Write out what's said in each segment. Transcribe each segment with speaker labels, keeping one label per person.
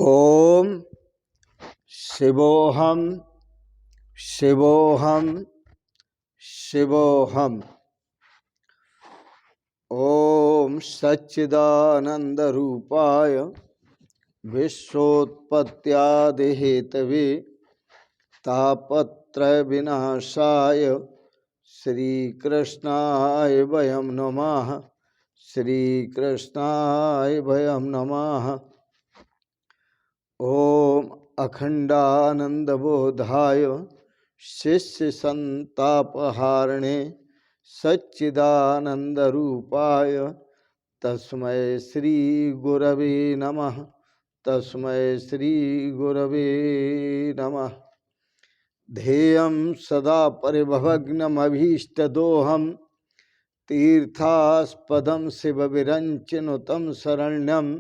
Speaker 1: ओम शिवोहम शिवोहम शिवोहम। ओम सच्चिदानंद रूपाय विश्वोत्पत्त्यादि Hathaway तापत्रय विनाशाय श्री कृष्णाय वयं नमः। श्री कृष्णाय वयं नमः। ओम अखंडानंद बोधाय शिष्य संतापहारिणे सच्चिदानंद रूपाय तस्मै श्री गुरवे नमः। तस्मै श्री गुरवे नमः। ध्येयं सदा परिभवग्नमभीष्टदोहं तीर्थास्पदं शिवविरञ्चिनुतं शरण्यं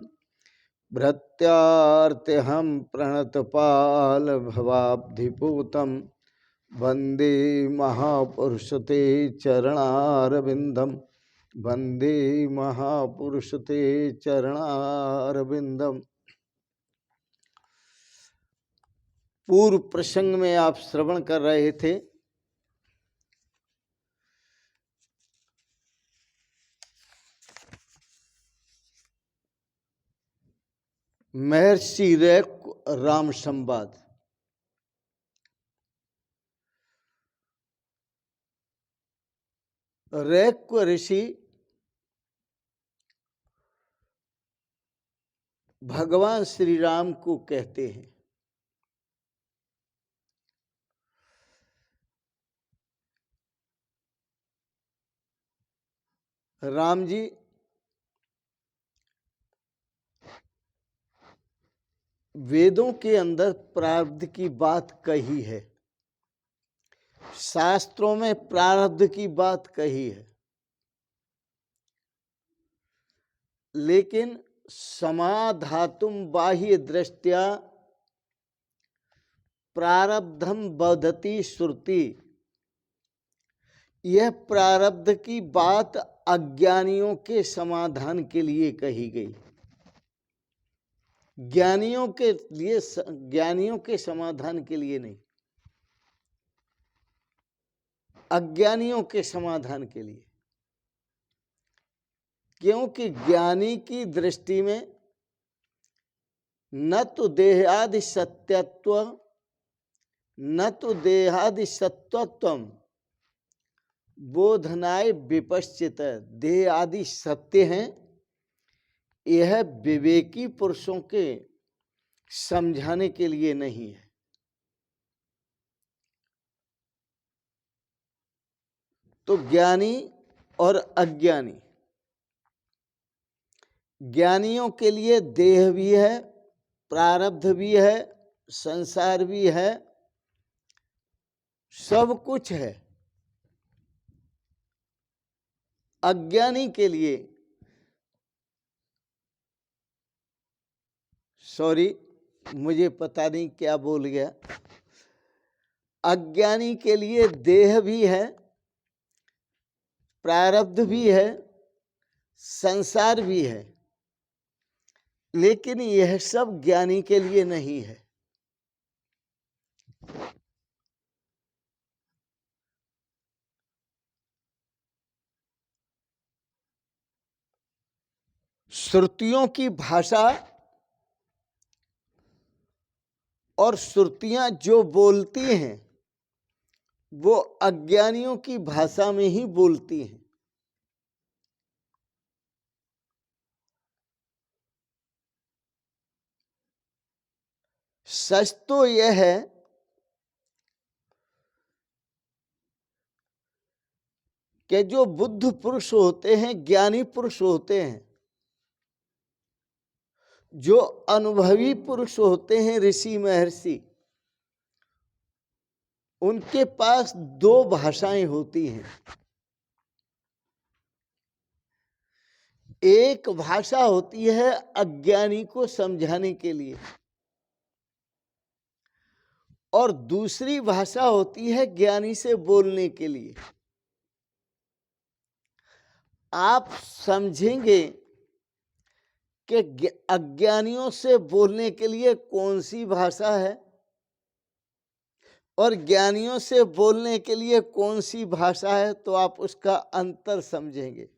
Speaker 1: भृत्यार्तिहं प्रणतपाल भवाब्धिपूतं वन्दे महापुरुष ते चरणारविन्दं। वन्दे महापुरुष ते चरणारविन्दम। पूर्व प्रसंग में आप श्रवण कर रहे थे महर्षि रैक्व राम संवाद। रैक्व ऋषि भगवान श्री राम को कहते हैं, राम जी वेदों के अंदर प्रारब्ध की बात कही है, शास्त्रों में प्रारब्ध की बात कही है, लेकिन समाधातुम बाह्य दृष्टया प्रारब्धम बदती श्रुति। यह प्रारब्ध की बात अज्ञानियों के समाधान के लिए कही गई, ज्ञानियों के समाधान के लिए नहीं, अज्ञानियों के समाधान के लिए। क्योंकि ज्ञानी की दृष्टि में न तो देहादि सत्यत्व न तो देहादि सत्वत्वम बोधनाय विपश्चित। देह आदि सत्य हैं, यह विवेकी पुरुषों के समझाने के लिए नहीं है। तो ज्ञानी और अज्ञानी, ज्ञानियों के लिए देह भी है, प्रारब्ध भी है, संसार भी है, सब कुछ है। अज्ञानी के लिए, सॉरी मुझे पता नहीं क्या बोल गया, अज्ञानी के लिए देह भी है, प्रारब्ध भी है, संसार भी है, लेकिन यह सब ज्ञानी के लिए नहीं है। श्रुतियों की भाषा और श्रुतियां जो बोलती हैं वो अज्ञानियों की भाषा में ही बोलती हैं। सच तो यह है कि जो बुद्ध पुरुष होते हैं, ज्ञानी पुरुष होते हैं, जो अनुभवी पुरुष होते हैं, ऋषि महर्षि, उनके पास दो भाषाएं होती हैं। एक भाषा होती है अज्ञानी को समझाने के लिए और दूसरी भाषा होती है ज्ञानी से बोलने के लिए। आप समझेंगे कि अज्ञानियों से बोलने के लिए कौन सी भाषा है और ज्ञानियों से बोलने के लिए कौन सी भाषा है, तो आप उसका अंतर समझेंगे।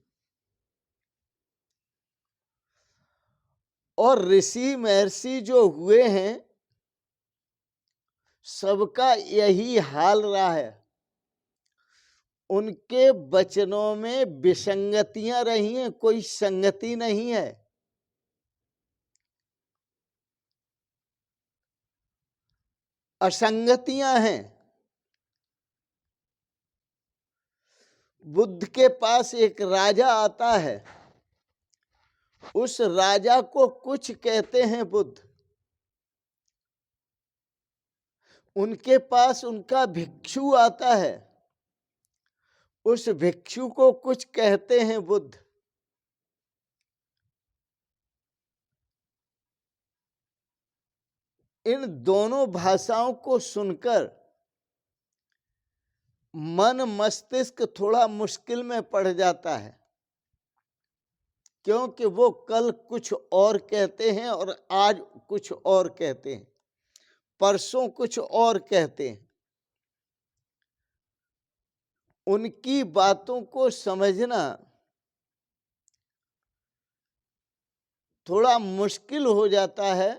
Speaker 1: और ऋषि महर्षि जो हुए हैं, सबका यही हाल रहा है। उनके वचनों में विसंगतियां रही हैं, कोई संगति नहीं है। असंगतियां हैं। बुद्ध के पास एक राजा आता है, उस राजा को कुछ कहते हैं बुद्ध। उनके पास उनका भिक्षु आता है, उस भिक्षु को कुछ कहते हैं बुद्ध। इन दोनों भाषाओं को सुनकर मन मस्तिष्क थोड़ा मुश्किल में पड़ जाता है, क्योंकि वो कल कुछ और कहते हैं और आज कुछ और कहते हैं, परसों कुछ और कहते हैं। उनकी बातों को समझना थोड़ा मुश्किल हो जाता है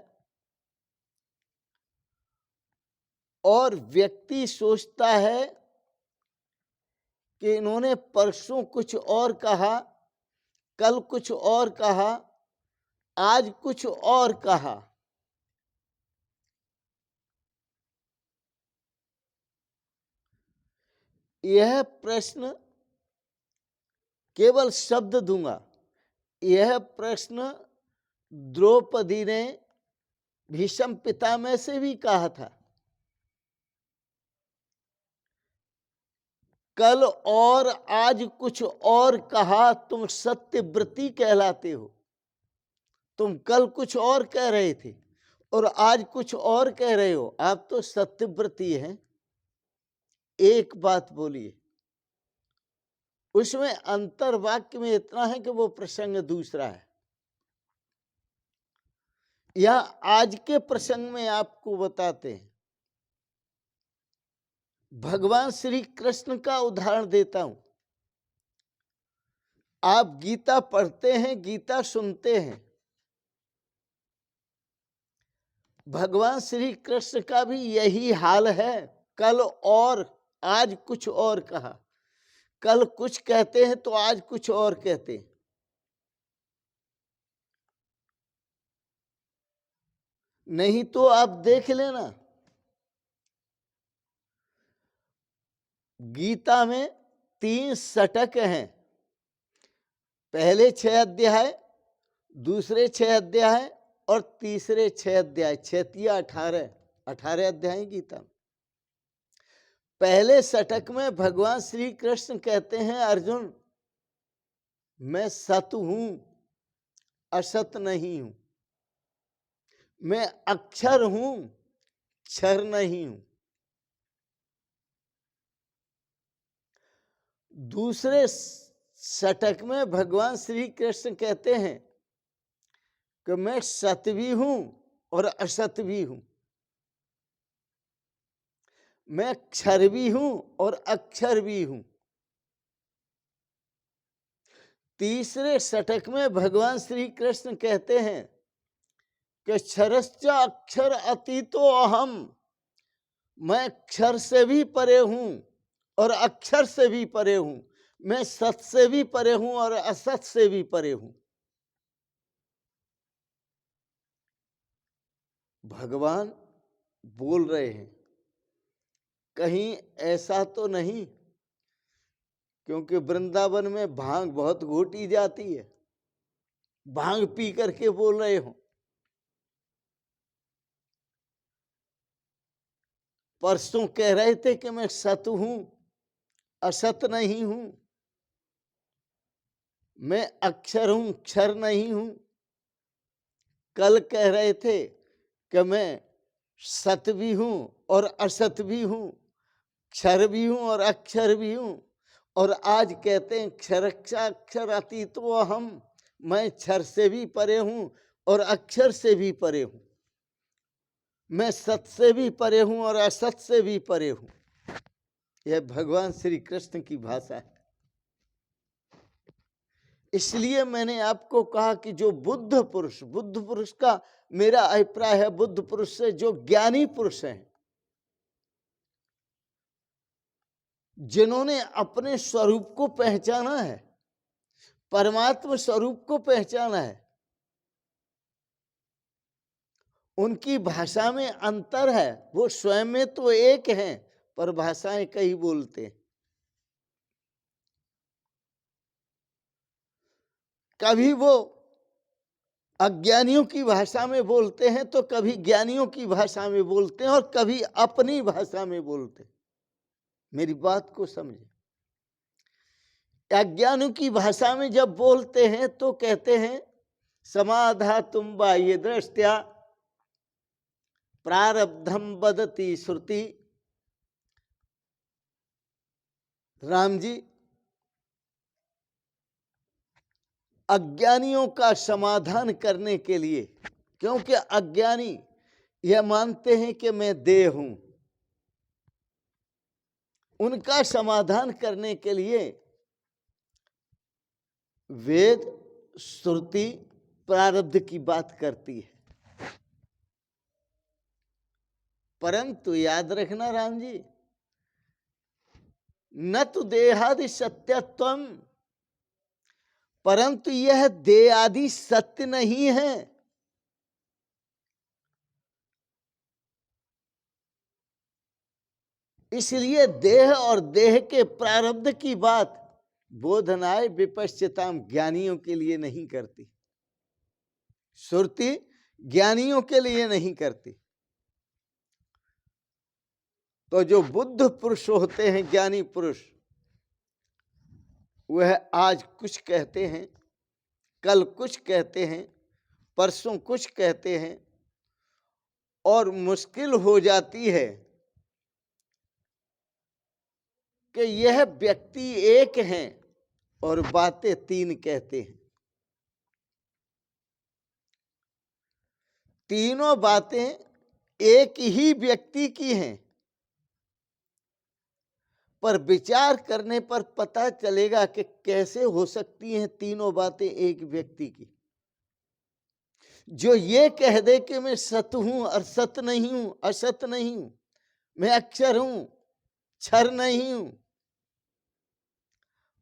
Speaker 1: और व्यक्ति सोचता है कि इन्होंने परसों कुछ और कहा, कल कुछ और कहा, आज कुछ और कहा। यह प्रश्न, केवल शब्द दूंगा, यह प्रश्न द्रौपदी ने भीष्म पितामह से भी कहा था। कल और आज कुछ और कहा, तुम सत्यव्रती कहलाते हो। तुम कल कुछ और कह रहे थे और आज कुछ और कह रहे हो, आप तो सत्यव्रती हैं। एक बात बोलिए, उसमें अंतर वाक्य में इतना है कि वो प्रसंग दूसरा है। या आज के प्रसंग में आपको बताते हैं, भगवान श्री कृष्ण का उदाहरण देता हूं। आप गीता पढ़ते हैं, गीता सुनते हैं, भगवान श्री कृष्ण का भी यही हाल है। कल और आज कुछ और कहा, कल कुछ कहते हैं तो आज कुछ और कहते हैं। नहीं तो आप देख लेना, गीता में 3 षटक हैं। पहले 6 अध्याय, दूसरे 6 अध्याय और तीसरे 6 अध्याय, 6 18 अध्याय गीता में। पहले षटक में भगवान श्री कृष्ण कहते हैं, अर्जुन मैं सत हूं, असत नहीं हूं। मैं अक्षर हूं, क्षर नहीं हूं। दूसरे षटक में भगवान श्री कृष्ण कहते हैं कि मैं सत भी हूं और असत भी हूं। मैं क्षर भी हूं और अक्षर भी हूं। तीसरे षटक में भगवान श्री कृष्ण कहते हैं कि क्षरश्च अक्षर अतीतो अहम। मैं क्षर से भी परे हूं और अक्षर से भी परे हूं। मैं सत से भी परे हूं और असत से भी परे हूं। भगवान बोल रहे हैं, कहीं ऐसा तो नहीं क्योंकि वृंदावन में भांग बहुत घोटी जाती है, भांग पी करके बोल रहे हो। परसों कह रहे थे कि मैं सत हूं, असत नहीं हूं। मैं अक्षर हूं, क्षर नहीं हूं। कल कह रहे थे कि मैं सत भी हूं और असत भी हूं, क्षर भी हूं और अक्षर भी हूं। और आज कहते हैं क्षरक्षाक्षर अतीतो अहम। मैं क्षर से भी परे हूं और अक्षर से भी परे हूं, मैं सत से भी परे हूं और असत से भी परे हूं। यह भगवान श्री कृष्ण की भाषा है। इसलिए मैंने आपको कहा कि जो बुद्ध पुरुष का मेरा अभिप्राय है, बुद्ध पुरुष से जो ज्ञानी पुरुष हैं, जिन्होंने अपने स्वरूप को पहचाना है, परमात्मा स्वरूप को पहचाना है, उनकी भाषा में अंतर है। वो स्वयं में तो एक हैं पर भाषाएं कई बोलते हैं। कभी वो अज्ञानियों की भाषा में बोलते हैं तो कभी ज्ञानियों की भाषा में बोलते हैं और कभी अपनी भाषा में बोलते हैं। मेरी बात को समझे। अज्ञानियों की भाषा में जब बोलते हैं तो कहते हैं समाधा तुम बाह्य दृष्टया प्रारब्धम बदती श्रुति। राम जी, अज्ञानियों का समाधान करने के लिए, क्योंकि अज्ञानी यह मानते हैं कि मैं देह हूं, उनका समाधान करने के लिए वेद श्रुति प्रारब्ध की बात करती है। परंतु याद रखना राम जी, न तो देहादि सत्यत्वम, परंतु यह देह आदि सत्य नहीं है। इसलिए देह और देह के प्रारब्ध की बात बोधनाय विपश्चिताम ज्ञानियों के लिए नहीं करती, श्रुति ज्ञानियों के लिए नहीं करती। तो जो बुद्ध पुरुष होते हैं, ज्ञानी पुरुष, वह आज कुछ कहते हैं, कल कुछ कहते हैं, परसों कुछ कहते हैं, और मुश्किल हो जाती है कि यह व्यक्ति एक हैं और बातें तीन कहते हैं। तीनों बातें एक ही व्यक्ति की हैं, पर विचार करने पर पता चलेगा कि कैसे हो सकती हैं तीनों बातें एक व्यक्ति की। जो ये कह दे कि मैं सत हूं और सत नहीं हूं, असत नहीं हूं, मैं अक्षर हूं, क्षर नहीं हूं,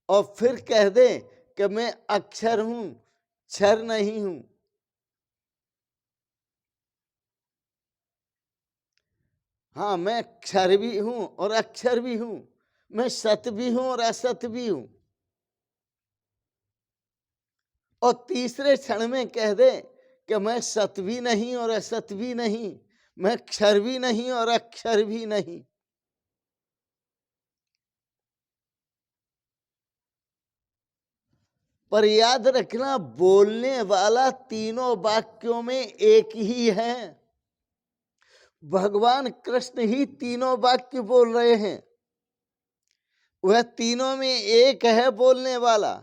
Speaker 1: और फिर कह दे कि मैं अक्षर हूं, क्षर नहीं हूं, हाँ मैं क्षर भी हूं और अक्षर भी हूं, मैं सत भी हूं और असत भी हूं, और तीसरे क्षण में कह दे कि मैं सत भी नहीं और असत भी नहीं, मैं क्षर भी नहीं और अक्षर भी नहीं। पर याद रखना, बोलने वाला तीनों वाक्यों में एक ही है। भगवान कृष्ण ही तीनों वाक्य बोल रहे हैं, वह तीनों में एक है बोलने वाला।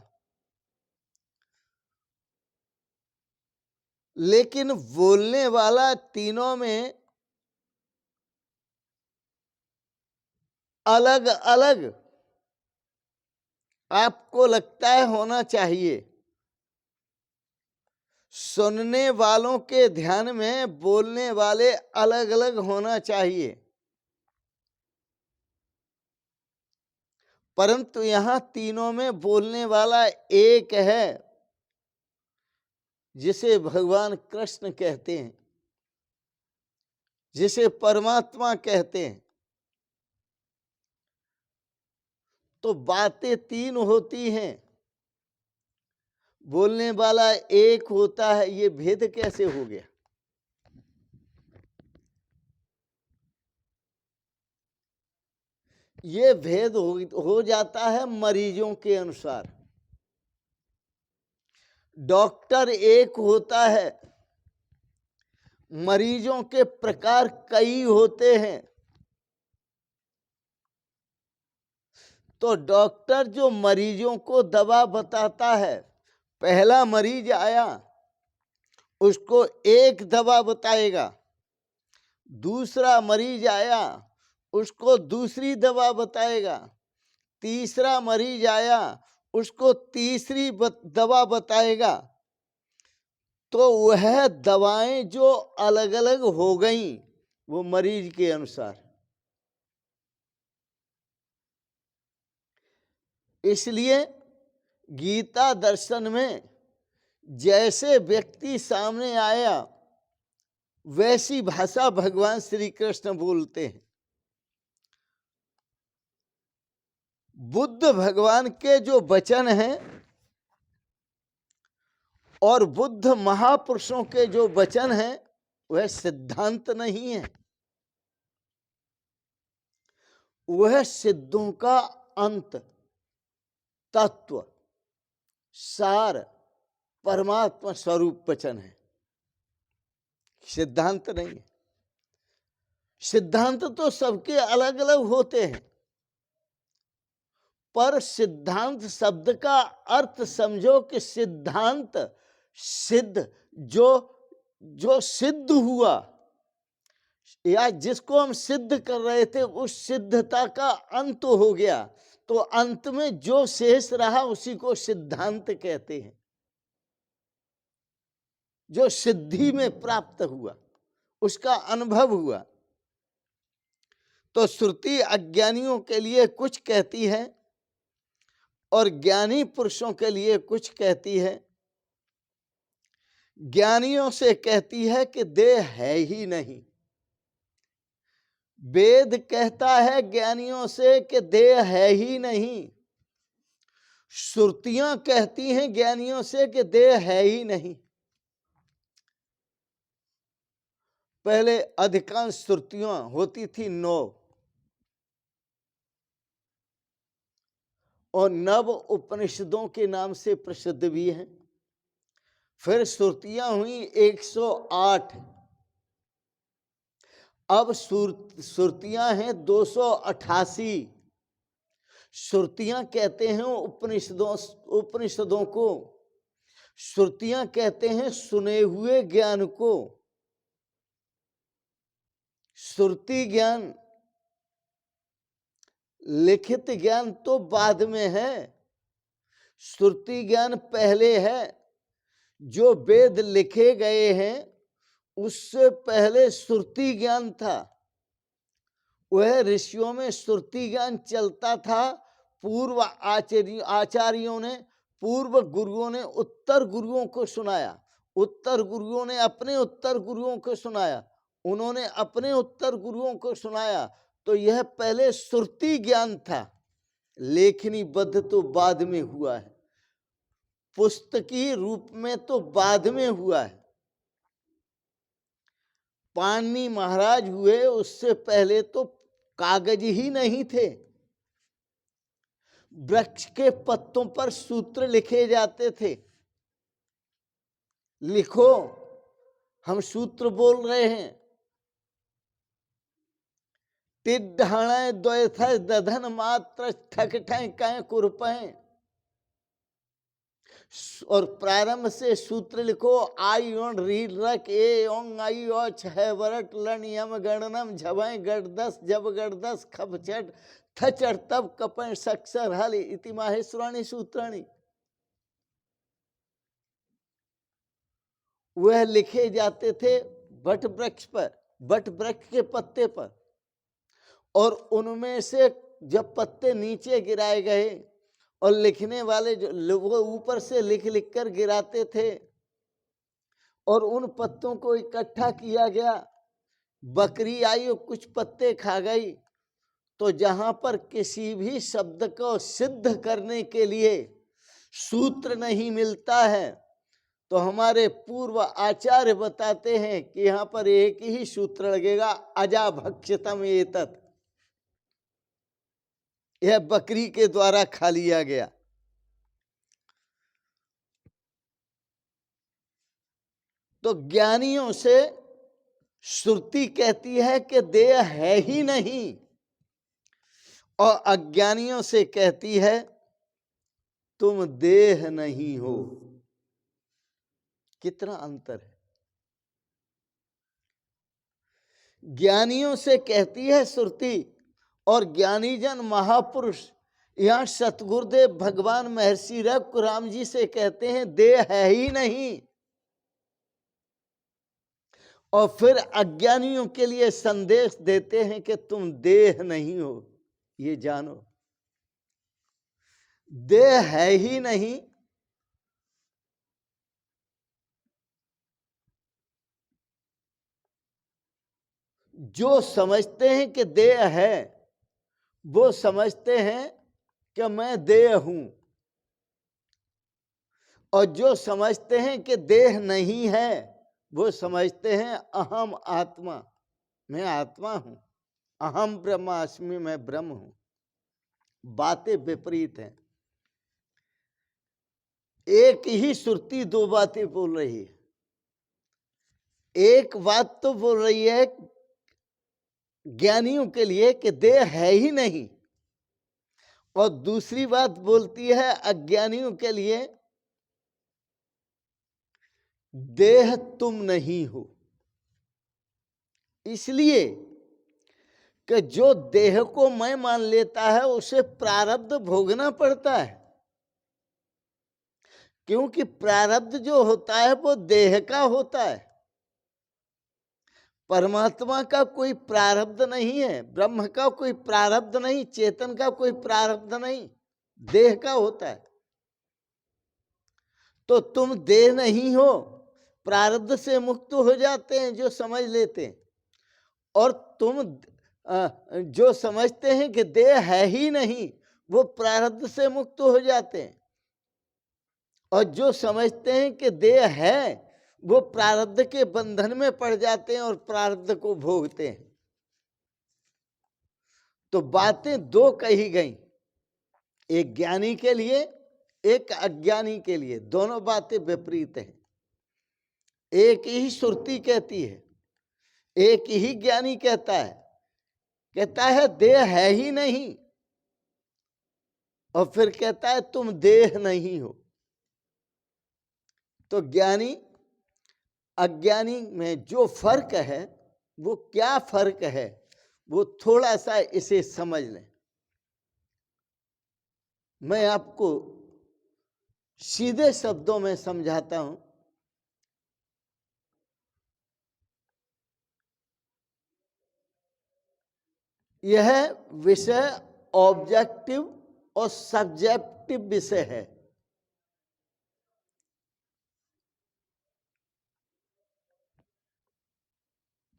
Speaker 1: लेकिन बोलने वाला तीनों में अलग अलग आपको लगता है होना चाहिए। सुनने वालों के ध्यान में बोलने वाले अलग अलग होना चाहिए, परंतु यहां तीनों में बोलने वाला एक है, जिसे भगवान कृष्ण कहते हैं, जिसे परमात्मा कहते हैं। तो बातें तीन होती हैं, बोलने वाला एक होता है, ये भेद कैसे हो गया? ये भेद हो जाता है मरीजों के अनुसार। डॉक्टर एक होता है, मरीजों के प्रकार कई होते हैं। तो डॉक्टर जो मरीजों को दवा बताता है, पहला मरीज आया, उसको एक दवा बताएगा, दूसरा मरीज आया, उसको दूसरी दवा बताएगा, तीसरा मरीज आया, उसको तीसरी दवा बताएगा। तो वह दवाएं जो अलग अलग हो गई वो मरीज के अनुसार। इसलिए गीता दर्शन में जैसे व्यक्ति सामने आया वैसी भाषा भगवान श्री कृष्ण बोलते हैं। बुद्ध भगवान के जो वचन हैं और बुद्ध महापुरुषों के जो वचन हैं वह सिद्धांत नहीं है, वह सिद्धों का अंत, तत्व, सार, परमात्मा स्वरूप वचन है, सिद्धांत नहीं है। सिद्धांत तो सबके अलग अलग होते हैं, पर सिद्धांत शब्द का अर्थ समझो कि सिद्धांत सिद्ध, जो सिद्ध हुआ या जिसको हम सिद्ध कर रहे थे उस सिद्धता का अंत हो गया, तो अंत में जो शेष रहा उसी को सिद्धांत कहते हैं। जो सिद्धि में प्राप्त हुआ, उसका अनुभव हुआ। तो श्रुति अज्ञानियों के लिए कुछ कहती है और ज्ञानी पुरुषों के लिए कुछ कहती है। ज्ञानियों से कहती है कि देह है ही नहीं। वेद कहता है ज्ञानियों से कि देह है ही नहीं। श्रुतियां कहती हैं ज्ञानियों से कि देह है ही नहीं। पहले अधिकांश श्रुतियां होती थी 9 और नव उपनिषदों के नाम से प्रसिद्ध भी हैं। फिर श्रुतियां हुई 108, अब श्रुतियां हैं 288। श्रुतियां कहते हैं उपनिषदों को, श्रुतियां कहते हैं सुने हुए ज्ञान को। श्रुति ज्ञान, लिखित ज्ञान तो बाद में है, श्रुति ज्ञान पहले है। जो वेद लिखे गए हैं उससे पहले श्रुति ज्ञान था। वह ऋषियों में श्रुति ज्ञान चलता था। पूर्व आचार्यों ने, पूर्व गुरुओं ने उत्तर गुरुओं को सुनाया, उत्तर गुरुओं ने अपने उत्तर गुरुओं को सुनाया, उन्होंने अपने उत्तर गुरुओं को सुनाया। तो यह पहले श्रुति ज्ञान था, लेखनी बद्ध तो बाद में हुआ है, पुस्तकी रूप में तो बाद में हुआ है। पाणिनि महाराज हुए उससे पहले तो कागज ही नहीं थे। वृक्ष के पत्तों पर सूत्र लिखे जाते थे। लिखो, हम सूत्र बोल रहे हैं। टिड्ढाणे द्वैथ दधन मात्र ठक ठय कुरपय। और प्रारंभ से सूत्र लिखो, आई ओन रीड रख ए ओंग आई ओ छह वरट लन यम गणनम झवय गढ़दस जब गढ़दस खप छट थचर तब कपय सक्षर हल इति माहेश्वराणी सूत्राणी। वह लिखे जाते थे बट वृक्ष पर, बट वृक्ष के पत्ते पर, और उनमें से जब पत्ते नीचे गिराए गए और लिखने वाले जो वो ऊपर से लिख लिख कर गिराते थे और उन पत्तों को इकट्ठा किया गया। बकरी आई और कुछ पत्ते खा गई, तो जहां पर किसी भी शब्द को सिद्ध करने के लिए सूत्र नहीं मिलता है, तो हमारे पूर्व आचार्य बताते हैं कि यहाँ पर एक ही सूत्र लगेगा, अजाभक्षितम एतत्। यह बकरी के द्वारा खा लिया गया। तो ज्ञानियों से श्रुति कहती है कि देह है ही नहीं, और अज्ञानियों से कहती है तुम देह नहीं हो। कितना अंतर है। ज्ञानियों से कहती है श्रुति और ज्ञानी जन महापुरुष, यहां सतगुरुदेव भगवान महर्षि रघुराम जी से कहते हैं देह है ही नहीं, और फिर अज्ञानियों के लिए संदेश देते हैं कि तुम देह नहीं हो, ये जानो देह है ही नहीं। जो समझते हैं कि देह है वो समझते हैं कि मैं देह हूं, और जो समझते हैं कि देह नहीं है वो समझते हैं अहम आत्मा, मैं आत्मा हूं, अहम ब्रह्मास्मि, मैं ब्रह्म हूं। बातें विपरीत हैं। एक ही सुरती दो बातें बोल रही है। एक बात तो बोल रही है ज्ञानियों के लिए कि देह है ही नहीं, और दूसरी बात बोलती है अज्ञानियों के लिए देह तुम नहीं हो। इसलिए कि जो देह को मैं मान लेता है उसे प्रारब्ध भोगना पड़ता है, क्योंकि प्रारब्ध जो होता है वो देह का होता है। परमात्मा का कोई प्रारब्ध नहीं है, ब्रह्म का कोई प्रारब्ध नहीं, चेतन का कोई प्रारब्ध नहीं, देह का होता है। तो तुम देह नहीं हो, प्रारब्ध से मुक्त हो जाते हैं जो समझ लेते हैं। और तुम जो समझते हैं कि देह है ही नहीं वो प्रारब्ध से मुक्त हो जाते हैं, और जो समझते हैं कि देह है वो प्रारब्ध के बंधन में पड़ जाते हैं और प्रारब्ध को भोगते हैं। तो बातें दो कही गई, एक ज्ञानी के लिए एक अज्ञानी के लिए, दोनों बातें विपरीत हैं। एक ही श्रुति कहती है, एक ही ज्ञानी कहता है देह है ही नहीं, और फिर कहता है तुम देह नहीं हो। तो ज्ञानी अज्ञानी में जो फर्क है वो क्या फर्क है, वो थोड़ा सा इसे समझ लें। मैं आपको सीधे शब्दों में समझाता हूं। यह विषय ऑब्जेक्टिव और सब्जेक्टिव विषय है।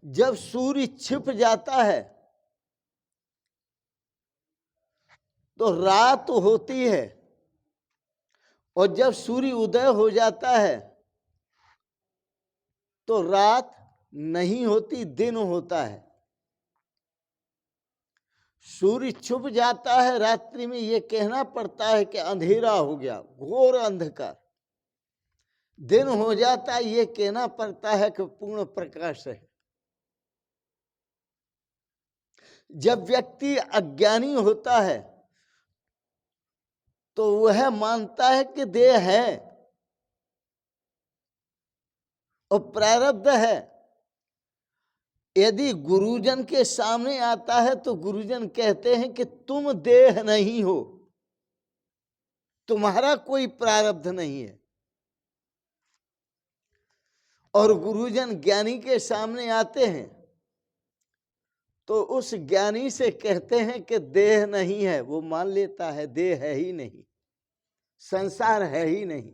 Speaker 1: जब सूर्य छिप जाता है तो रात होती है, और जब सूर्य उदय हो जाता है तो रात नहीं होती, दिन होता है। सूर्य छुप जाता है रात्रि में, यह कहना पड़ता है कि अंधेरा हो गया, घोर अंधकार। दिन हो जाता है, यह कहना पड़ता है कि पूर्ण प्रकाश है। जब व्यक्ति अज्ञानी होता है तो वह मानता है कि देह है और प्रारब्ध है। यदि गुरुजन के सामने आता है तो गुरुजन कहते हैं कि तुम देह नहीं हो, तुम्हारा कोई प्रारब्ध नहीं है। और गुरुजन ज्ञानी के सामने आते हैं तो उस ज्ञानी से कहते हैं कि देह नहीं है, वो मान लेता है देह है ही नहीं, संसार है ही नहीं।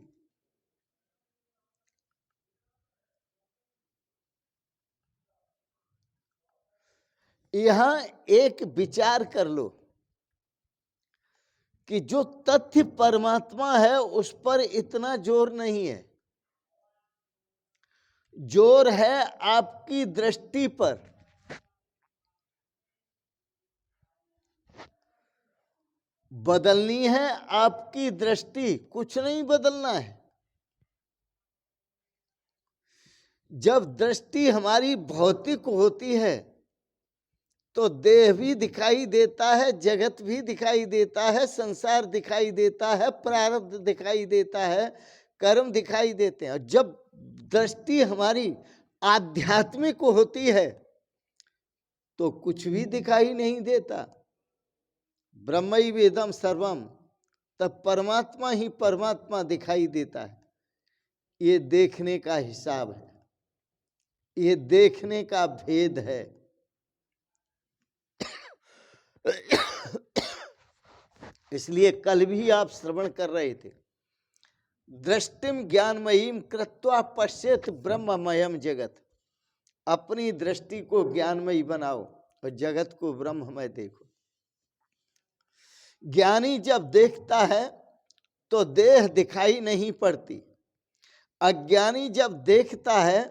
Speaker 1: यहां एक विचार कर लो कि जो तथ्य परमात्मा है उस पर इतना जोर नहीं है, जोर है आपकी दृष्टि पर। बदलनी है आपकी दृष्टि, कुछ नहीं बदलना है। जब दृष्टि हमारी भौतिक होती है तो देह भी दिखाई देता है, जगत भी दिखाई देता है, संसार दिखाई देता है, प्रारब्ध दिखाई देता है, कर्म दिखाई देते हैं। और जब दृष्टि हमारी आध्यात्मिक होती है तो कुछ भी दिखाई नहीं देता। ब्रह्मैवेदम सर्वम, तब परमात्मा ही परमात्मा दिखाई देता है। ये देखने का हिसाब है, ये देखने का भेद है। इसलिए कल भी आप श्रवण कर रहे थे, दृष्टिम ज्ञानमयीम कृत्वा पश्येत ब्रह्ममयम जगत। अपनी दृष्टि को ज्ञानमयी बनाओ और जगत को ब्रह्ममय देखो। ज्ञानी जब देखता है तो देह दिखाई नहीं पड़ती, अज्ञानी जब देखता है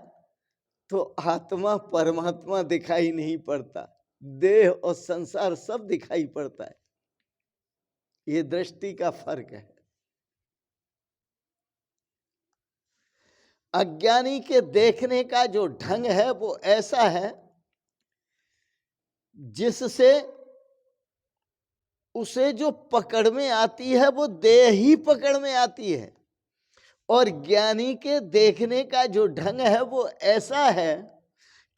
Speaker 1: तो आत्मा परमात्मा दिखाई नहीं पड़ता, देह और संसार सब दिखाई पड़ता है। ये दृष्टि का फर्क है। अज्ञानी के देखने का जो ढंग है वो ऐसा है जिससे उसे जो पकड़ में आती है वो देह ही पकड़ में आती है, और ज्ञानी के देखने का जो ढंग है वो ऐसा है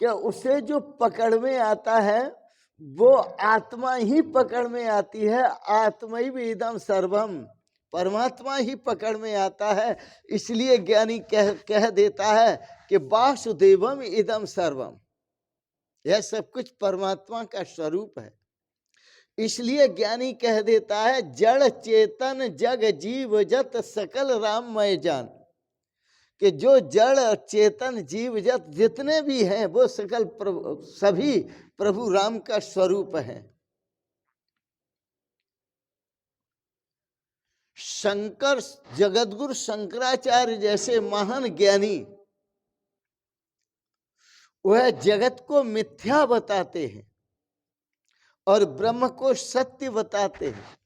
Speaker 1: कि उसे जो पकड़ में आता है वो आत्मा ही पकड़ में आती है। आत्मैवेदम सर्वम, परमात्मा ही पकड़ में आता है। इसलिए ज्ञानी कह देता है कि वासुदेवम इदम सर्वम, यह सब कुछ परमात्मा का स्वरूप है। इसलिए ज्ञानी कह देता है जड़ चेतन जग जीव जत सकल राममय जान, कि जो जड़ चेतन जीव जत जितने भी हैं वो सकल सभी प्रभु राम का स्वरूप है। शंकर, जगतगुरु शंकराचार्य जैसे महान ज्ञानी वह जगत को मिथ्या बताते हैं और ब्रह्म को सत्य बताते हैं।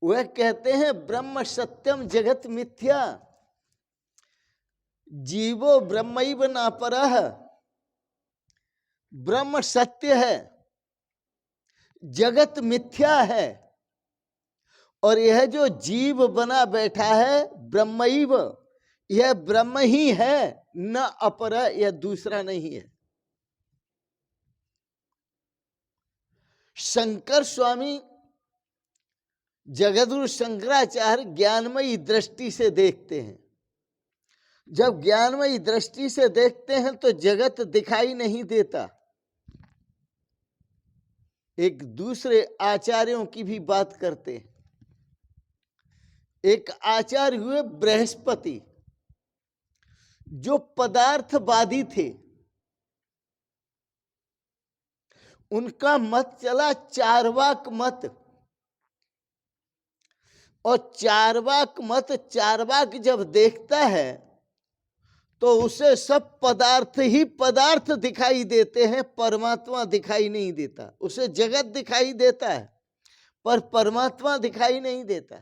Speaker 1: वह कहते हैं ब्रह्म सत्यम जगत मिथ्या, जीवो ब्रह्मैव नापरः। ब्रह्म सत्य है, जगत मिथ्या है, और यह जो जीव बना बैठा है ब्रह्मैव, यह ब्रह्म ही है, न अपर, यह दूसरा नहीं है। शंकर स्वामी जगतगुरु शंकराचार्य ज्ञानमयी दृष्टि से देखते हैं। जब ज्ञानमयी दृष्टि से देखते हैं तो जगत दिखाई नहीं देता। एक दूसरे आचार्यों की भी बात करते हैं। एक आचार्य हुए बृहस्पति, जो पदार्थवादी थे। उनका मत चला चार्वाक मत, और चार्वाक मत, चार्वाक जब देखता है तो उसे सब पदार्थ ही पदार्थ दिखाई देते हैं, परमात्मा दिखाई नहीं देता। उसे जगत दिखाई देता है पर परमात्मा दिखाई नहीं देता।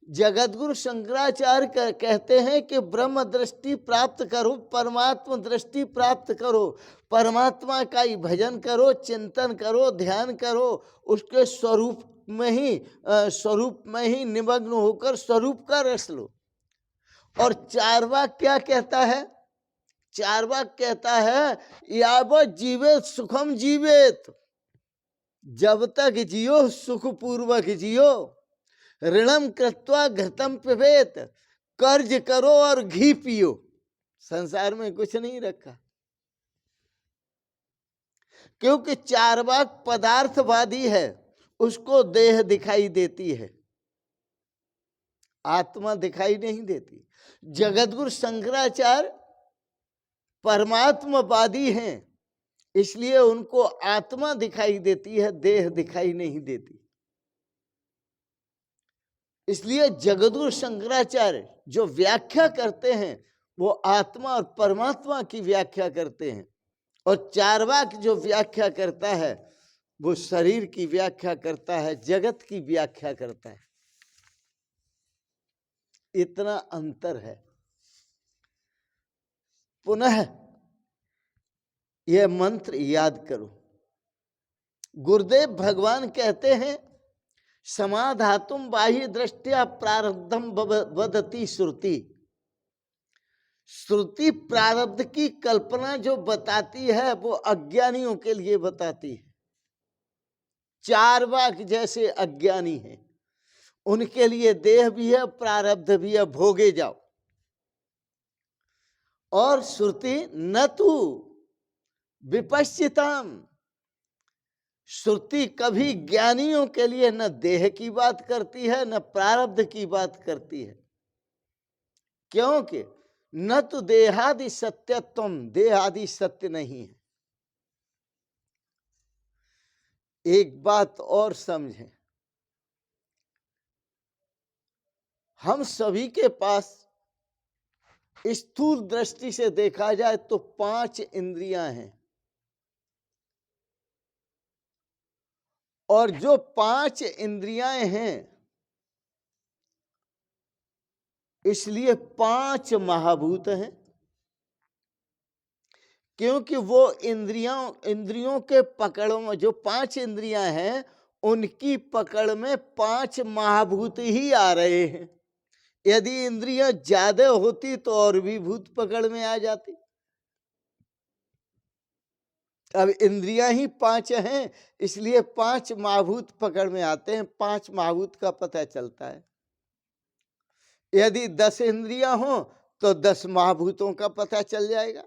Speaker 1: जगतगुरु शंकराचार्य कहते हैं कि ब्रह्म दृष्टि प्राप्त करो, परमात्मा दृष्टि प्राप्त करो, परमात्मा का ही भजन करो, चिंतन करो, ध्यान करो, उसके स्वरूप में ही निमग्न होकर स्वरूप का रस लो। और चार्वाक क्या कहता है? चार्वाक कहता है यावत जीवेत सुखम जीवेत, जब तक जियो सुख पूर्वक जियो, ऋणम कृत्वा घृतम पिबेत, कर्ज करो और घी पियो। संसार में कुछ नहीं रखा, क्योंकि चार्वाक पदार्थवादी है, उसको देह दिखाई देती है, आत्मा दिखाई नहीं देती। जगतगुरु शंकराचार्य परमात्मवादी हैं, इसलिए उनको आत्मा दिखाई देती है, देह दिखाई नहीं देती। इसलिए जगतगुरु शंकराचार्य जो व्याख्या करते हैं वो आत्मा और परमात्मा की व्याख्या करते हैं, और चार्वाक जो व्याख्या करता है वो शरीर की व्याख्या करता है, जगत की व्याख्या करता है। इतना अंतर है। पुनः यह मंत्र याद करो। गुरुदेव भगवान कहते हैं समाधातुम बाह्य दृष्टिया प्रारब्धम वदति श्रुति। श्रुति प्रारब्ध की कल्पना जो बताती है वो अज्ञानियों के लिए बताती है। चार्वाक जैसे अज्ञानी हैं, उनके लिए देह भी है, प्रारब्ध भी है, भोगे जाओ। और श्रुति न तू विपश्चिताम, श्रुति कभी ज्ञानियों के लिए न देह की बात करती है न प्रारब्ध की बात करती है। क्योंकि न तो देहादि सत्यत्वम, देहादि सत्य नहीं है। एक बात और समझें, हम सभी के पास स्थूल दृष्टि से देखा जाए तो 5 इंद्रियां हैं, और जो 5 इंद्रियां हैं इसलिए 5 महाभूत हैं, क्योंकि वो इंद्रियों के पकड़ में जो 5 इंद्रियां हैं उनकी पकड़ में 5 महाभूत ही आ रहे हैं। यदि इंद्रियां ज्यादा होती तो और भी भूत पकड़ में आ जाती। अब इंद्रियां ही 5 हैं इसलिए 5 महाभूत पकड़ में आते हैं, 5 महाभूत का पता चलता है। यदि 10 इंद्रियां हो तो 10 महाभूतों का पता चल जाएगा।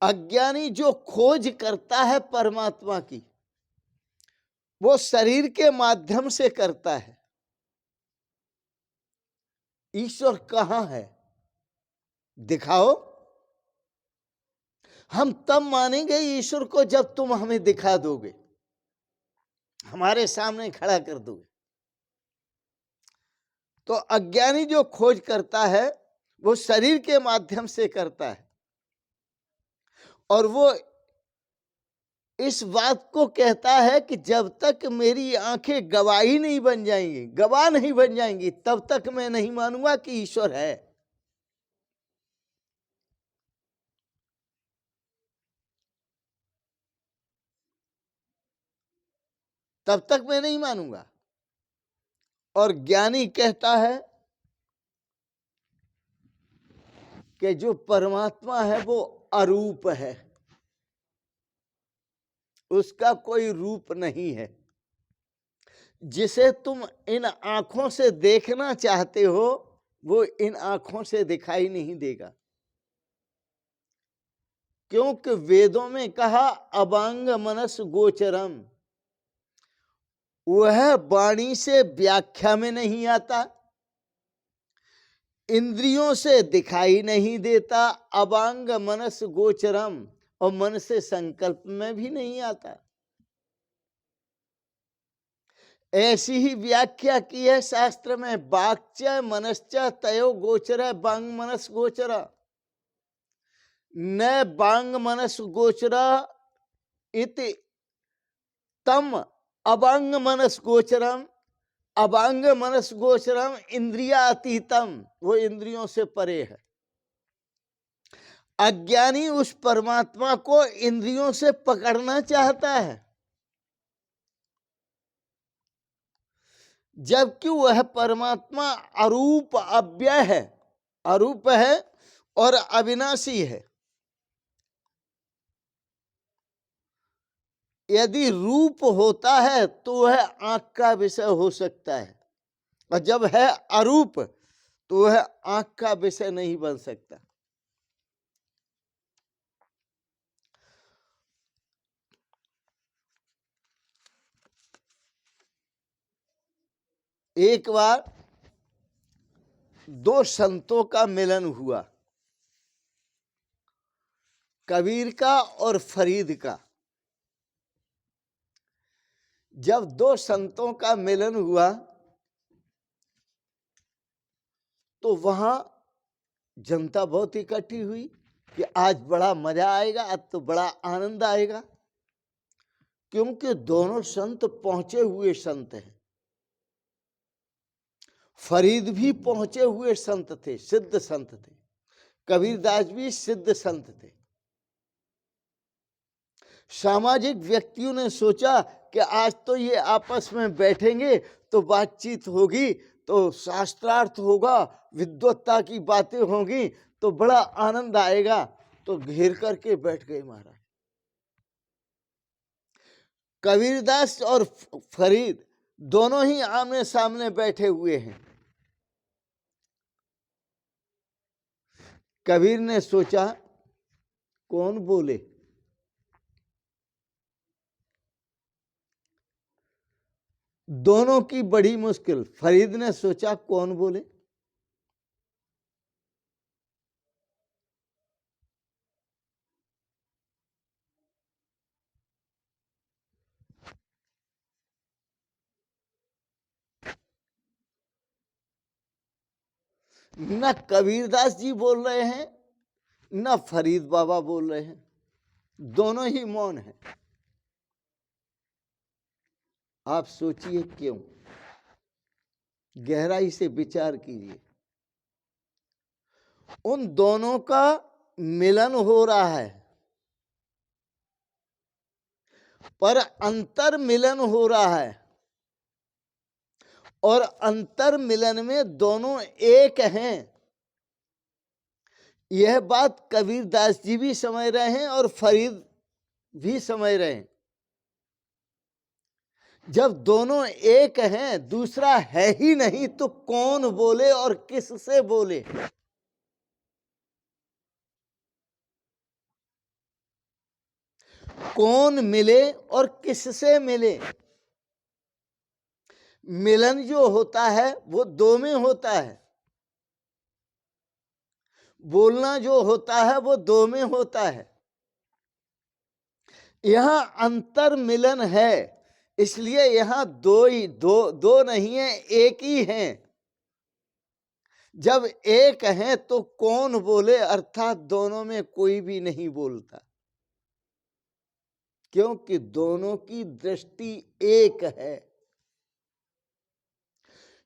Speaker 1: अज्ञानी जो खोज करता है परमात्मा की, वो शरीर के माध्यम से करता है। ईश्वर कहाँ है दिखाओ। हम तब मानेंगे ईश्वर को जब तुम हमें दिखा दोगे, हमारे सामने खड़ा कर दोगे। तो अज्ञानी जो खोज करता है वो शरीर के माध्यम से करता है, और वो इस बात को कहता है कि जब तक मेरी आंखें गवाही नहीं बन जाएंगी, गवाह नहीं बन जाएंगी, तब तक मैं नहीं मानूंगा कि ईश्वर है। तब तक मैं नहीं मानूंगा। और ज्ञानी कहता है कि जो परमात्मा है वो अरूप है, उसका कोई रूप नहीं है। जिसे तुम इन आंखों से देखना चाहते हो वो इन आंखों से दिखाई नहीं देगा, क्योंकि वेदों में कहा अबांग मनस गोचरम, वह वाणी से व्याख्या में नहीं आता, इंद्रियों से दिखाई नहीं देता, अबांग मनस गोचरम, और मन से संकल्प में भी नहीं आता। ऐसी ही व्याख्या की है शास्त्र में, वाक्च मनश्च तयो गोचर बांग मनस गोचरा, न बांग मनस गोचरा इति तम अबांग मनस गोचरम, अबांग मनस गोचरम इंद्रिया अतीतम, वो इंद्रियों से परे है। अज्ञानी उस परमात्मा को इंद्रियों से पकड़ना चाहता है, जबकि वह परमात्मा अरूप अव्यय है, अरूप है और अविनाशी है। यदि रूप होता है तो वह आंख का विषय हो सकता है, और जब है अरूप तो वह आंख का विषय नहीं बन सकता। एक बार 2 संतों का मिलन हुआ, कबीर का और फरीद का। जब 2 संतों का मिलन हुआ तो वहां जनता बहुत इकट्ठी हुई कि आज बड़ा मजा आएगा, आज तो बड़ा आनंद आएगा, क्योंकि दोनों संत पहुंचे हुए संत हैं। फरीद भी पहुंचे हुए संत थे, सिद्ध संत थे। कबीरदास भी सिद्ध संत थे। सामाजिक व्यक्तियों ने सोचा कि आज तो ये आपस में बैठेंगे तो बातचीत होगी, तो शास्त्रार्थ होगा, विद्वत्ता की बातें होंगी, तो बड़ा आनंद आएगा। तो घेर करके बैठ गए महाराज। कबीरदास और फरीद दोनों ही आमने सामने बैठे हुए हैं। कबीर ने सोचा कौन बोले। दोनों की बड़ी मुश्किल। फरीद ने सोचा कौन बोले। न कबीरदास जी बोल रहे हैं, न फरीद बाबा बोल रहे हैं, दोनों ही मौन हैं। आप सोचिए क्यों, गहराई से विचार कीजिए। उन दोनों का मिलन हो रहा है, पर अंतर मिलन हो रहा है, और अंतर मिलन में दोनों एक हैं। यह बात कबीरदास जी भी समझ रहे हैं और फरीद भी समझ रहे हैं। जब दोनों एक हैं, दूसरा है ही नहीं, तो कौन बोले और किससे बोले। कौन मिले और किससे मिले। मिलन जो होता है वो दो में होता है, बोलना जो होता है वो दो में होता है। यहां अंतर मिलन है, इसलिए यहां दो ही दो नहीं है, एक ही है। जब एक है तो कौन बोले, अर्थात दोनों में कोई भी नहीं बोलता, क्योंकि दोनों की दृष्टि एक है।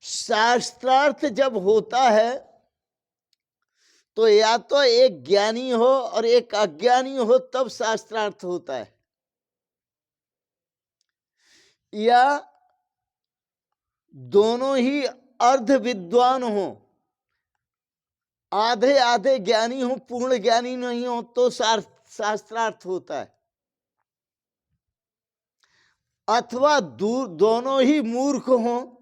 Speaker 1: शास्त्रार्थ जब होता है तो या तो एक ज्ञानी हो और एक अज्ञानी हो, तब शास्त्रार्थ होता है, या दोनों ही अर्ध विद्वान हो, आधे आधे ज्ञानी हो, पूर्ण ज्ञानी नहीं हो, तो शास्त्रार्थ होता है। अथवा दोनों ही मूर्ख हो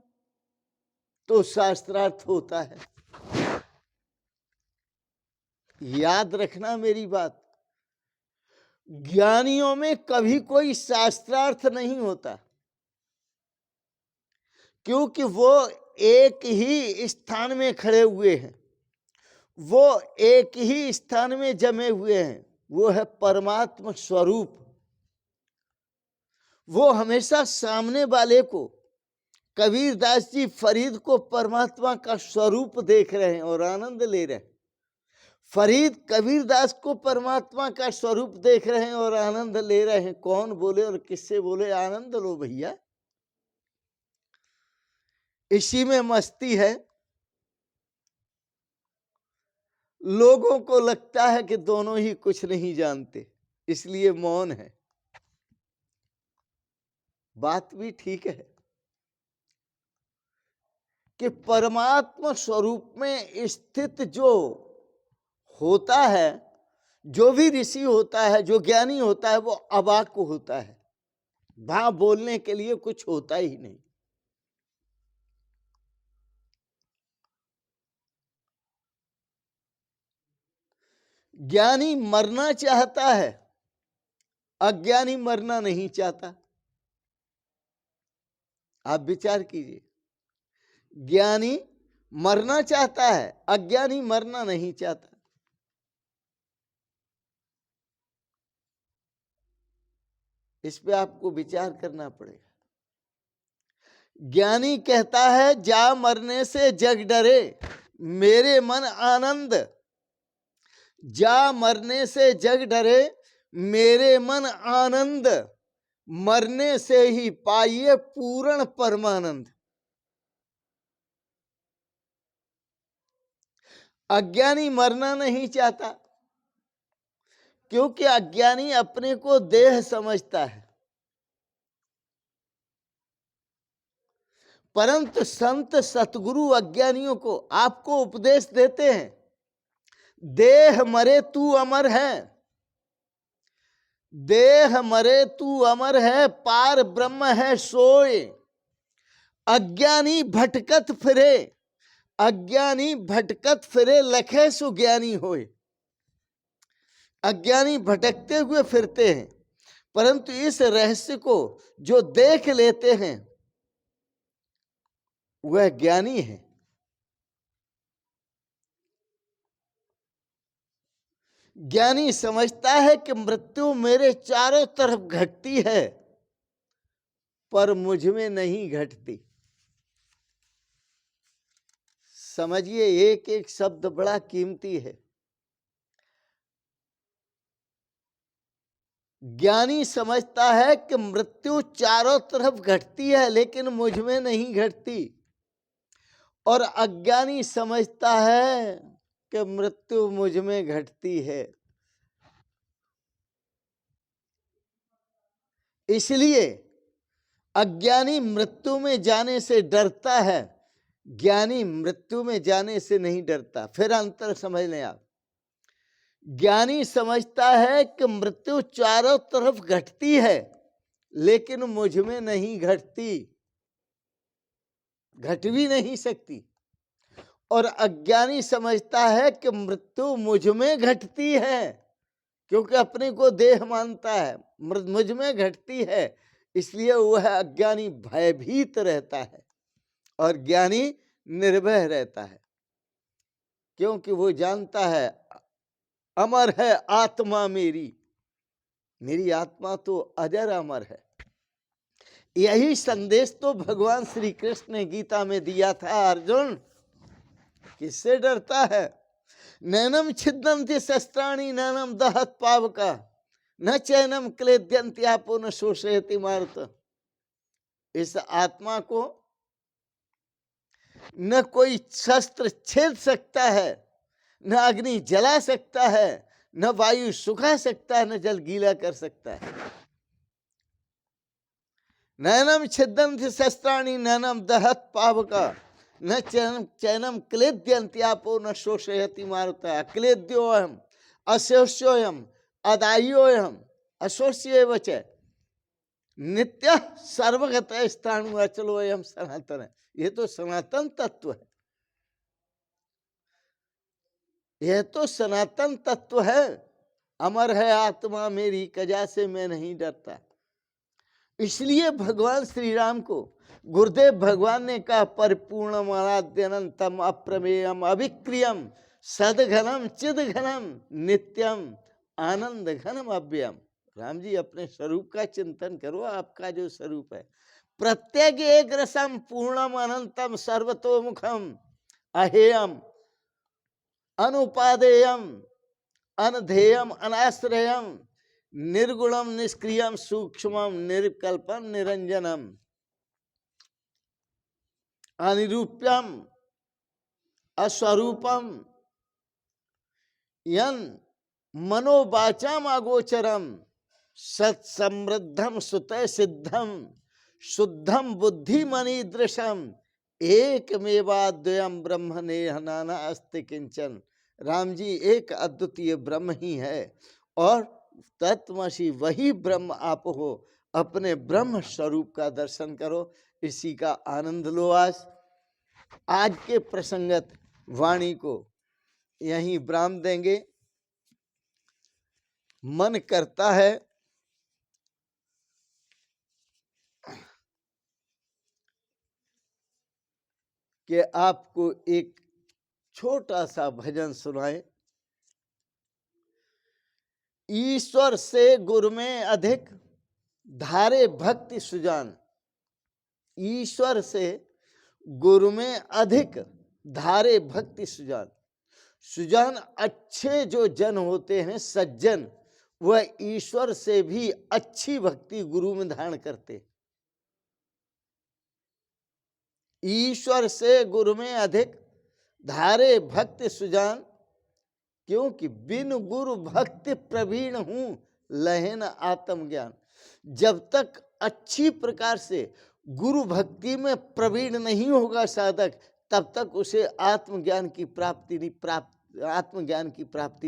Speaker 1: तो शास्त्रार्थ होता है। याद रखना मेरी बात, ज्ञानियों में कभी कोई शास्त्रार्थ नहीं होता, क्योंकि वो एक ही स्थान में खड़े हुए हैं, वो एक ही स्थान में जमे हुए हैं, वो है परमात्मा स्वरूप। वो हमेशा सामने वाले को, कबीरदास जी फरीद को परमात्मा का स्वरूप देख रहे हैं और आनंद ले रहे हैं। फरीद कबीरदास को परमात्मा का स्वरूप देख रहे हैं और आनंद ले रहे हैं। कौन बोले और किससे बोले, आनंद लो भैया, इसी में मस्ती है। लोगों को लगता है कि दोनों ही कुछ नहीं जानते, इसलिए मौन है। बात भी ठीक है कि परमात्मा स्वरूप में स्थित जो होता है, जो भी ऋषि होता है, जो ज्ञानी होता है, वो अवाक होता है। वहां बोलने के लिए कुछ होता ही नहीं। ज्ञानी मरना चाहता है, अज्ञानी मरना नहीं चाहता। आप विचार कीजिए, ज्ञानी मरना चाहता है, अज्ञानी मरना नहीं चाहता। इस पे आपको विचार करना पड़ेगा। ज्ञानी कहता है जा मरने से जग डरे, मेरे मन आनंद। जा मरने से जग डरे, मेरे मन आनंद। मरने से ही पाइए पूर्ण परमानंद। अज्ञानी मरना नहीं चाहता, क्योंकि अज्ञानी अपने को देह समझता है, परंतु संत सतगुरु अज्ञानियों को आपको उपदेश देते हैं, देह मरे तू अमर है, देह मरे तू अमर है, पार ब्रह्म है सोए। अज्ञानी भटकत फिरे, अज्ञानी भटकत फिरे, लखे सुज्ञानी होए। अज्ञानी भटकते हुए फिरते हैं, परंतु इस रहस्य को जो देख लेते हैं वह ज्ञानी है। ज्ञानी समझता है कि मृत्यु मेरे चारों तरफ घटती है, पर मुझ में नहीं घटती। समझिए, एक एक शब्द बड़ा कीमती है। ज्ञानी समझता है कि मृत्यु चारों तरफ घटती है लेकिन मुझ में नहीं घटती, और अज्ञानी समझता है कि मृत्यु मुझ में घटती है। इसलिए अज्ञानी मृत्यु में जाने से डरता है, ज्ञानी मृत्यु में जाने से नहीं डरता। फिर अंतर समझ लें आप। ज्ञानी समझता है कि मृत्यु चारों तरफ घटती है लेकिन मुझ में नहीं घटती, घट भी नहीं सकती। और अज्ञानी समझता है कि मृत्यु मुझ में घटती है, क्योंकि अपने को देह मानता है, मुझ में घटती है, इसलिए वह अज्ञानी भयभीत रहता है और ज्ञानी निर्भय रहता है, क्योंकि वो जानता है अमर है आत्मा मेरी, मेरी आत्मा तो अजर अमर है। यही संदेश तो भगवान श्री कृष्ण ने गीता में दिया था। अर्जुन, किससे डरता है? नैनम छिदन्ति शस्त्राणि नैनम दहत पावका न चैनम क्लेद्यन्ति आपो न शोषयति मारुत। इस आत्मा को न कोई शस्त्र छेद सकता है, न अग्नि जला सकता है, न वायु सुखा सकता है, न जल गीला कर सकता है। नैनम छिदन्ति शस्त्राणि नैनम दहत पावका न चैनम क्लेद्यन्ति आपो न शोषयति मारुत। अक्लेद्योऽहम् अशोष्योऽयम् अदाह्योऽहम् अशोष्यैव च नित्यः सर्वगतः स्थाणु अचलोऽयम् सनातन। ये तो सनातन तत्व है, यह तो सनातन तत्व है। अमर है आत्मा मेरी, कजा से मैं नहीं डरता। इसलिए भगवान श्री राम को गुरुदेव भगवान ने कहा, परिपूर्णम अनाद्यनंतम अप्रमेयम अविक्रियम सदघनम चिदघनम नित्यम आनंद घनम अव्ययम। राम जी, अपने स्वरूप का चिंतन करो। आपका जो स्वरूप है, प्रत्येक एक रसम पूर्णम अनंतम सर्वतोमुखम अहेयम अनुपादेयम अनधेयम अनाश्रयम निर्गुणम निष्क्रियम सूक्ष्मम निर्विकल्पम निरंजनम अनिरूप्यम अस्वरूपम यन मनोवाचाम अगोचरम सत्समृद्धम सुतय सिद्धम शुद्धम बुद्धि मनीदृशम एकमेवाद्वयम ब्रह्म नेह नाना अस्ति किंचन। राम जी, एक अद्वितीय ब्रह्म ही है और तत्वमसि वही ब्रह्म आप हो। अपने ब्रह्म स्वरूप का दर्शन करो, इसी का आनंद लो। आज के प्रसंगत वाणी को यहीं विराम देंगे। मन करता है कि आपको एक छोटा सा भजन सुनाए। ईश्वर से गुरु में अधिक धारे भक्ति सुजान। ईश्वर से गुरु में अधिक धारे भक्ति सुजान। सुजान अच्छे जो जन होते हैं, सज्जन, वह ईश्वर से भी अच्छी भक्ति गुरु में धारण करते। ईश्वर से गुरु में अधिक धारे भक्ति सुजान क्योंकि बिन गुरु भक्ति प्रवीण हूं लहेन आत्मज्ञान। जब तक अच्छी प्रकार से गुरु भक्ति में प्रवीण नहीं होगा साधक, तब तक उसे आत्मज्ञान की प्राप्ति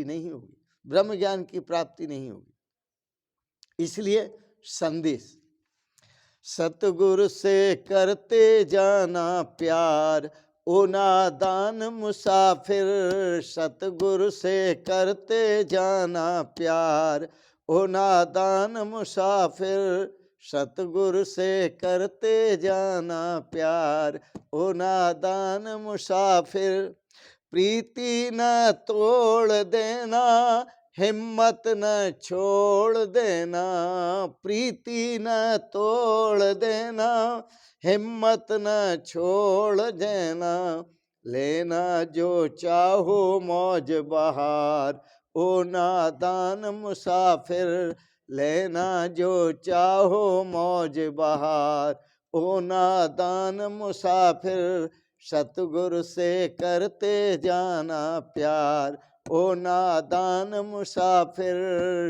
Speaker 1: नहीं होगी, ब्रह्म ज्ञान की प्राप्ति नहीं होगी। इसलिए संदेश, सतगुरु से करते जाना प्यार, ओ नादान मुसाफिर। सतगुरु से करते जाना प्यार, ओ नादान मुसाफिर। सतगुरु से करते जाना प्यार, ओ नादान मुसाफिर। प्रीति न तोड़ देना, हिम्मत न छोड़ देना। प्रीति न तोड़ देना, हिम्मत न छोड़ देना। लेना जो चाहो मौज बहार, ओ नादान मुसाफिर। लेना जो चाहो मौज बहार, ओ नादान मुसाफिर। सतगुरु से करते जाना प्यार, ओ नादान मुसाफिर।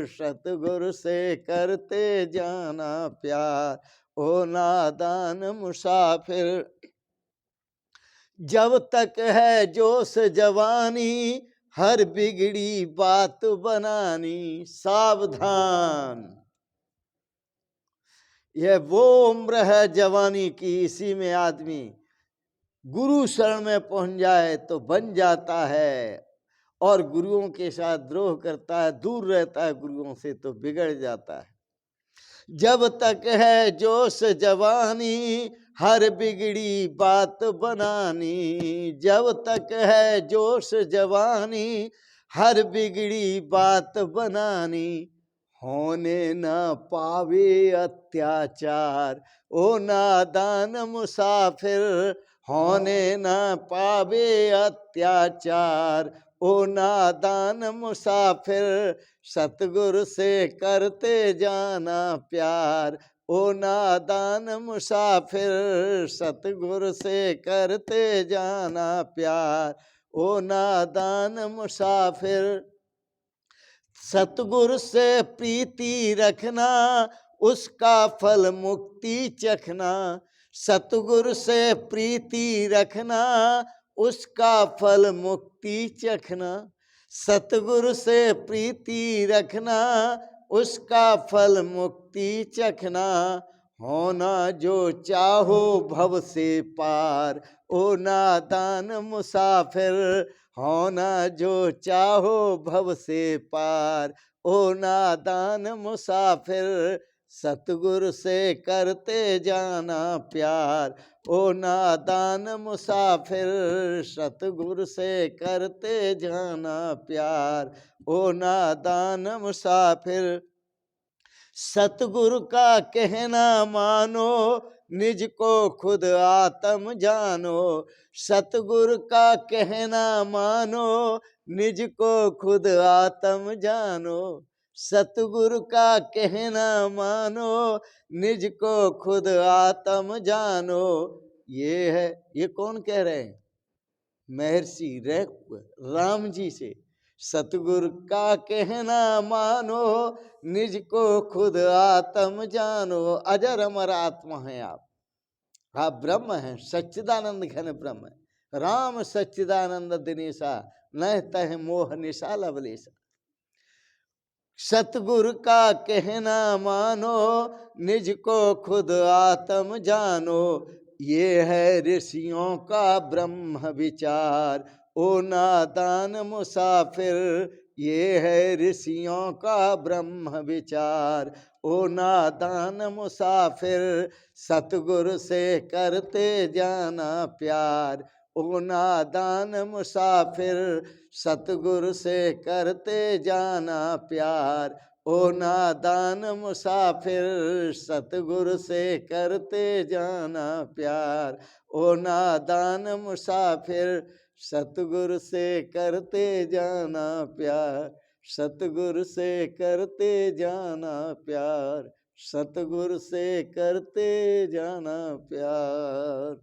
Speaker 1: सतगुरु से करते जाना प्यार, ओ नादान मुसाफिर। जब तक है जोश जवानी, हर बिगड़ी बात बनानी सावधान। यह वो उम्र है जवानी की, इसी में आदमी गुरु शरण में पहुंच जाए तो बन जाता है, और गुरुओं के साथ द्रोह करता है, दूर रहता है गुरुओं से, तो बिगड़ जाता है। जब तक है जोश जवानी, हर बिगड़ी बात बनानी। जब तक है जोश जवानी, हर बिगड़ी बात बनानी। होने न पावे अत्याचार, ओ नादान मुसाफिर। होने न पावे अत्याचार, ओ नादान मुसाफिर। सतगुरु से करते जाना प्यार, ओ नादान मुसाफिर। सतगुरु से करते जाना प्यार, ओ नादान मुसाफिर। सतगुरु से प्रीति रखना, उसका फल मुक्ति चखना। सतगुरु से प्रीति रखना, उसका फल मुक्ति चखना। सतगुरु से प्रीति रखना, उसका फल मुक्ति चखना। होना जो चाहो भव से पार, ओ नादान मुसाफिर। होना जो चाहो भव से पार, ओ नादान मुसाफिर। सतगुरु से करते जाना प्यार, ओ नादान मुसाफिर। सतगुरु से करते जाना प्यार, ओ नादान मुसाफिर। सतगुरु का कहना मानो, निज को खुद आत्म जानो। सतगुरु का कहना मानो, निज को खुद आत्म जानो। सतगुरु का कहना मानो, निज को खुद आत्म जानो। ये है, ये कौन कह रहे हैं? महर्षि राम जी से। सतगुरु का कहना मानो, निज को खुद आत्म जानो। अजर अमर आत्मा है आप ब्रह्म हैं, सच्चिदानंद घन ब्रह्म है। राम सच्चिदानंद दिनेशा, न तह मोह निशा लवलेशा। सतगुरु का कहना मानो, निज को खुद आत्म जानो। ये है ऋषियों का ब्रह्म विचार, ओ नादान मुसाफिर। ये है ऋषियों का ब्रह्म विचार, ओ नादान मुसाफिर। सतगुरु से करते जाना प्यार, ओ नादान मुसाफिर। सतगुरु से करते जाना प्यार, ओ नादान मुसाफिर। सतगुरु से करते जाना प्यार, ओ नादान मुसाफिर। सतगुरु से करते जाना प्यार, सतगुरु से करते जाना प्यार। सतगुरु से करते जाना प्यार।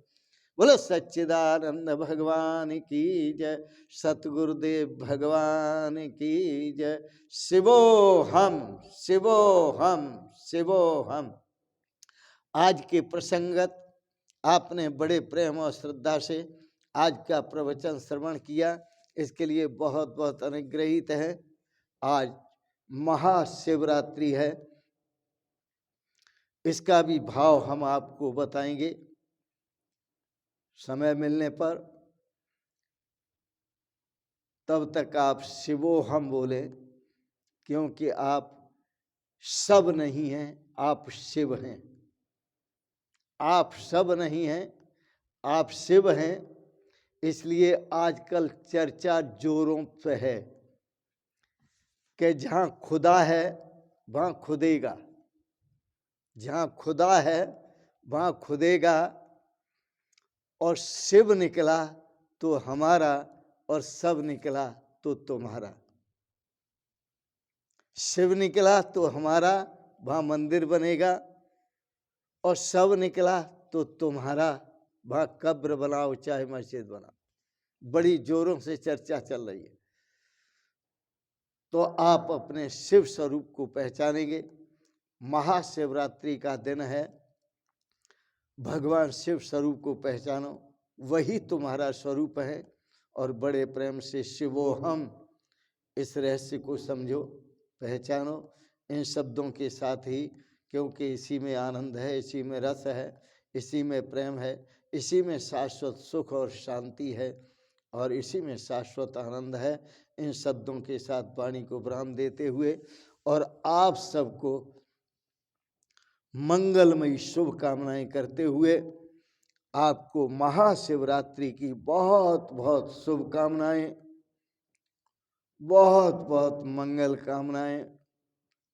Speaker 1: बोलो सच्चिदानंद भगवान की जय, सतगुरुदेव भगवान की जय। शिवोहम शिवोहम शिवोहम। आज के प्रसंगत आपने बड़े प्रेम और श्रद्धा से आज का प्रवचन श्रवण किया, इसके लिए बहुत बहुत अनुग्रहित है। आज महाशिवरात्रि है, इसका भी भाव हम आपको बताएंगे समय मिलने पर। तब तक आप शिवोहम बोले, क्योंकि आप सब नहीं हैं, आप शिव हैं। आप सब नहीं हैं, आप शिव हैं। इसलिए आजकल चर्चा जोरों पे है कि जहाँ खुदा है वहाँ खुदेगा, जहाँ खुदा है वहाँ खुदेगा। और शिव निकला तो हमारा, और सब निकला तो तुम्हारा। शिव निकला तो हमारा, वहाँ मंदिर बनेगा, और सब निकला तो तुम्हारा, वहाँ कब्र बनाओ चाहे मस्जिद बनाओ। बड़ी जोरों से चर्चा चल रही है। तो आप अपने शिव स्वरूप को पहचानेंगे। महाशिवरात्रि का दिन है, भगवान शिव स्वरूप को पहचानो, वही तुम्हारा स्वरूप है। और बड़े प्रेम से शिवोहम इस रहस्य को समझो, पहचानो इन शब्दों के साथ ही, क्योंकि इसी में आनंद है, इसी में रस है, इसी में प्रेम है, इसी में शाश्वत सुख और शांति है, और इसी में शाश्वत आनंद है। इन शब्दों के साथ वाणी को विराम देते हुए और आप सबको मंगलमयी शुभकामनाएं करते हुए आपको महाशिवरात्रि की बहुत बहुत शुभकामनाएं, बहुत बहुत मंगल कामनाएं।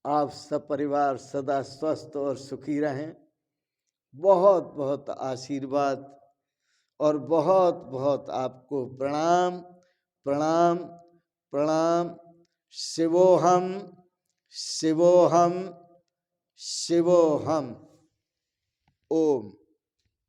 Speaker 1: आप सब परिवार सदा स्वस्थ और सुखी रहें। बहुत बहुत आशीर्वाद और बहुत बहुत आपको प्रणाम प्रणाम प्रणाम। शिवोहम शिवोहम शिवोहम। ओम।